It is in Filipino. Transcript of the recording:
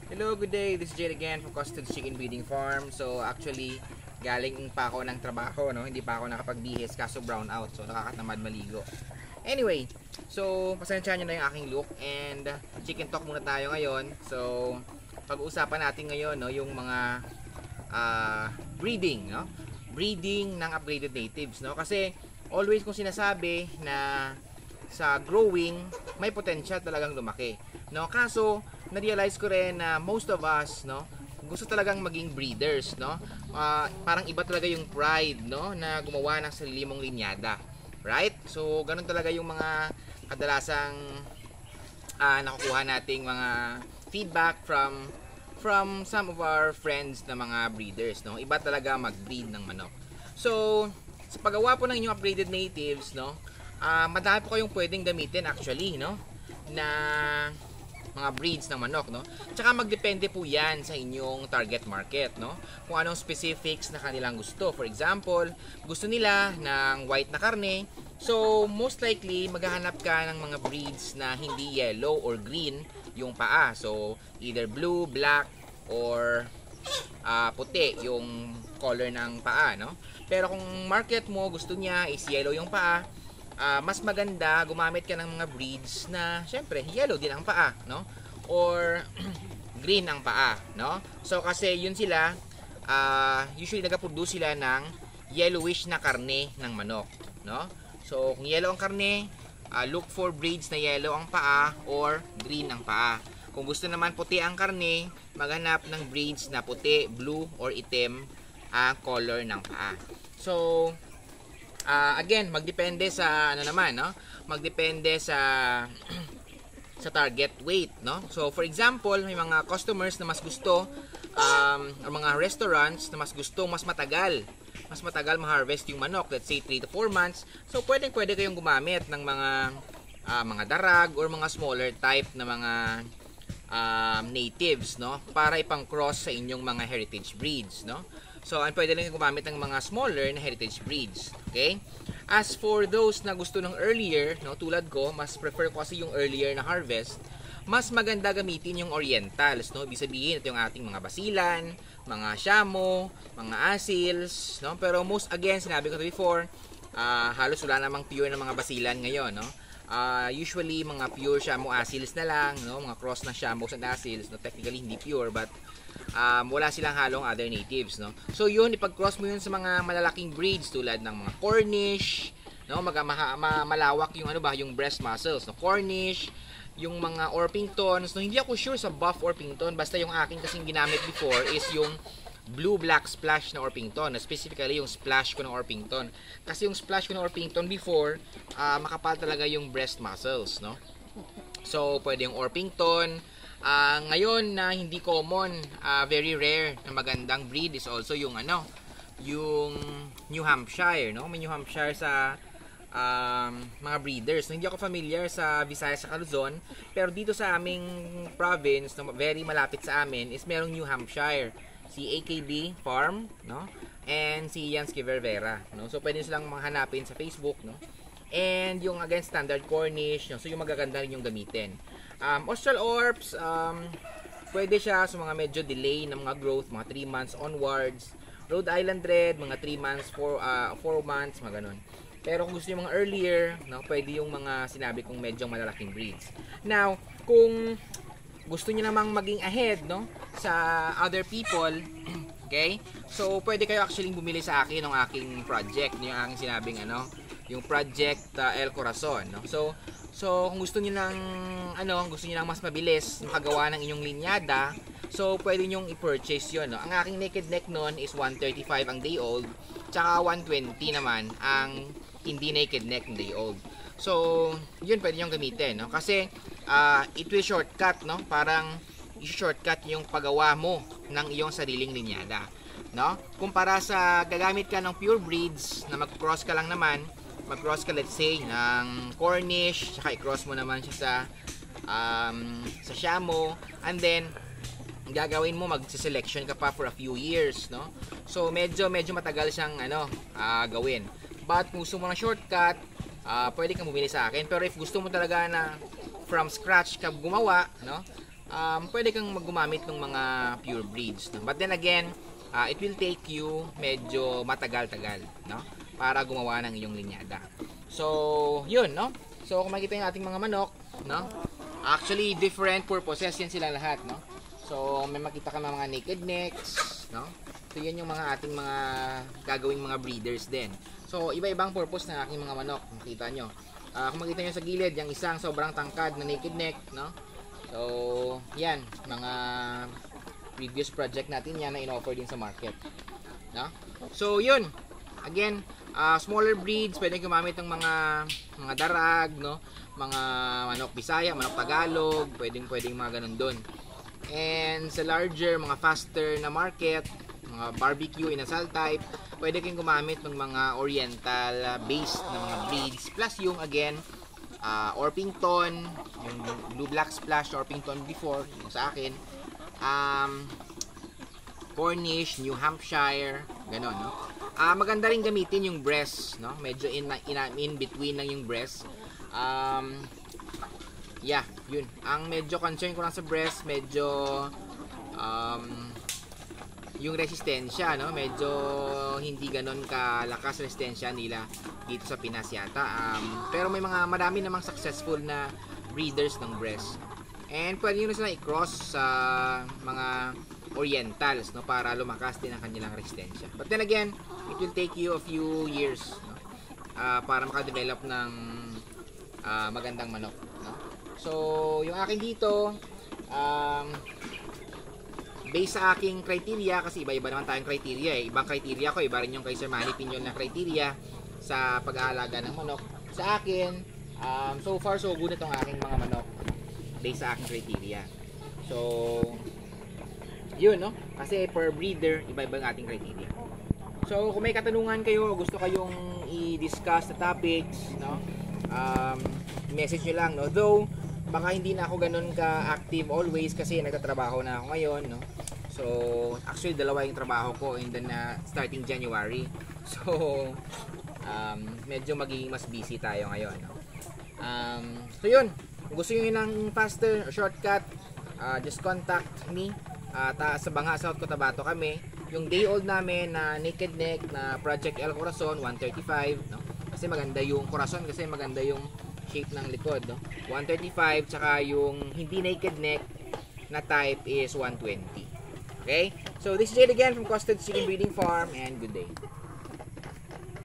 Hello, good day. This is Jade again from Custard Chicken Breeding Farm. So actually, galing pa ako ng trabaho, no? Hindi pa ako nakapagbihis kaso brown out. So nakakatamad maligo. Anyway, so pasensyahan niyo na yung aking look and chicken talk muna tayo ngayon. So pag-uusapan natin ngayon, no, yung mga breeding, no? Breeding ng upgraded natives, no? Kasi always kong sinasabi na sa growing may potential talagang lumaki, no? Kaso na-realize ko rin na most of us, no, gusto talagang maging breeders, no? Parang iba talaga yung pride, no, na gumawa ng sarili mong linyada, right? So ganun talaga yung mga kadalasang nakukuha nating mga feedback from some of our friends na mga breeders, no? Iba talaga mag-breed ng manok. So sa paggawa po ng inyong upgraded natives, no, madami po kayong pwedeng gamitin actually, no, na mga breeds ng manok, no? Tsaka magdepende po 'yan sa inyong target market, no? Kung anong specifics na kanilang gusto. For example, gusto nila ng white na karne, so most likely maghahanap ka ng mga breeds na hindi yellow or green yung paa. So either blue, black, or puti yung color ng paa, no? Pero kung market mo gusto niya is yellow yung paa, mas maganda gumamit ka ng mga breeds na syempre yellow din ang paa, no? Or green ang paa, no? So kasi yun sila usually nagaproduce sila ng yellowish na karne ng manok, no? So kung yellow ang karne, look for breeds na yellow ang paa or green ang paa. Kung gusto naman puti ang karne, maghanap ng breeds na puti, blue or itim ang color ng paa. So again, magdepende sa ano naman, no? Magdepende sa sa target weight, no? So for example, may mga customers na mas gusto or mga restaurants na mas gusto mas matagal ma-harvest yung manok, let's say 3 to 4 months. So pwede kayong gumamit ng mga darag or mga smaller type na mga natives, no? Para ipang-cross sa inyong mga heritage breeds, no? So, pwede lang gumamit ng mga smaller na heritage breeds. Okay? As for those na gusto ng earlier, no, tulad ko, mas prefer ko kasi yung earlier na harvest, mas maganda gamitin yung orientals, no? Ibig sabihin, ito yung ating mga basilan, mga shamo, mga asils, no? Pero most, again, sinabi ko to before, halos wala namang pure na mga basilan ngayon, no? Usually, mga pure shamo asils na lang, no? Mga cross na shamos and asils, no? Technically, hindi pure, but wala silang halong other natives, no? So yun, ipag-cross mo yun sa mga malalaking breeds tulad ng mga Cornish, no? Malawak yung ano ba, yung breast muscles, no? Cornish, yung mga Orpingtons, no? Hindi ako sure sa buff Orpington, basta yung akin kasing ginamit before is yung blue black splash na Orpington, specifically yung splash ko ng Orpington. Kasi yung splash ko ng Orpington before, makapal talaga yung breast muscles, no? So pwede yung Orpington. Ngayon na hindi common, very rare na magandang breed is also yung yung New Hampshire, no? May New Hampshire sa mga breeders. No, hindi ako familiar sa Visayas sa Luzon, pero dito sa aming province, no, very malapit sa amin is merong New Hampshire, si AKB Farm, no? And si Yansky Ververa, no? So pwede silang manghanapin sa Facebook, no? And yung again standard Cornish, no? So yung magaganda rin yung gamitin. Austral Orps, pwede siya sa mga medyo delay ng mga growth, mga 3 months onwards. Rhode Island Red, mga 3 months, 4 months, mga ganun. Pero kung gusto nyo mga earlier, no, pwede yung mga sinabi kong medyo malalaking breeds. Now, kung gusto nyo namang maging ahead, no, sa other people, okay, so pwede kayo actually bumili sa akin ng aking project, yung aking sinabing yung project El Corazon, no. So kung gusto niyo lang mas mabilis makagawa ng inyong linyada, so pwede niyo i-purchase 'yon, no. Ang aking naked neck noon is 135 ang day old, tsaka 120 naman ang hindi naked neck ng day old. So, 'yun pwede niyo gamitin, no. Kasi it will shortcut, no. Parang i-shortcut yung paggawa mo ng iyong sariling linyada, no. Kumpara sa gagamit ka ng pure breeds na mag-cross ka lang naman, mag-cross ka let's say ng Cornish, saka i-cross mo naman siya sa Shamo, and then gagawin mo, mag-selection ka pa for a few years, no? So medyo matagal siyang gawin. But kung gusto mo ng shortcut, pwede kang bumili sa akin. Pero if gusto mo talaga na from scratch ka gumawa, no? pwede kang gumamit ng mga pure breeds. No? But then again, it will take you medyo matagal-tagal, no? Para gumawa ng iyong linyada. So, yun, no? So, kung makikita yung ating mga manok, no? Actually, different purposes yan sila lahat, no? So, may makita ka mga naked necks, no? So, yan yung mga ating mga gagawing mga breeders din. So, iba-ibang purpose ng aking mga manok. Makita nyo. Kung makita nyo sa gilid, yung isang sobrang tangkad na naked neck, no? So, yan. Mga previous project natin yan na in-offer din sa market. No? So, yun. Again, smaller breeds, pwede gumamit ng mga darag, no? Mga manok Bisaya, manok Tagalog, pwedeng mga ganun doon. And sa larger, mga faster na market, mga barbecue, inasal type, pwede kayong gumamit ng mga oriental based na mga breeds. Plus yung again, Orpington, yung blue black splash Orpington before, yung sa akin. Cornish, New Hampshire, gano'n, no? Maganda rin gamitin yung breast, no? Medyo in between lang yung breast. Yeah, yun. Ang medyo concern ko lang sa breast, medyo yung resistensya, no? Medyo hindi gano'n kalakas resistensya nila dito sa Pinas yata. Pero may madami namang successful na breeders ng breast. And pwede nyo na sila i-cross sa mga orientals, no, para lumakas din ang kanilang resistensya. But then again, it will take you a few years, no, para makadevelop ng magandang manok, no? So, yung akin dito, based sa aking criteria, kasi iba-iba naman tayong criteria eh. Ibang criteria ko, iba rin yung kay Sir Manny Piñon na criteria sa pag-aalaga ng manok. Sa akin, so far so good itong aking mga manok based sa aking criteria. So, yun, no? Kasi per breeder, iba-iba ang ating criteria. So, kung may katanungan kayo, gusto kayong i-discuss na topics, no? Message nyo lang, no? Though, baka hindi na ako ganun ka-active always kasi nagtatrabaho na ako ngayon, no? So, actually, dalawa yung trabaho ko and then starting January. So, medyo magiging mas busy tayo ngayon, no? So, yun. Kung gusto nyo ng faster or shortcut, just contact me. Sa Bangha, South Cotabato kami. Yung day old namin na naked neck na Project El Corazon 135, no? Kasi maganda yung Corazon, kasi maganda yung shape ng likod, no? 135, tsaka yung hindi naked neck na type is 120. Okay? So this is it again from Custard Chicken Breeding Farm, and good day.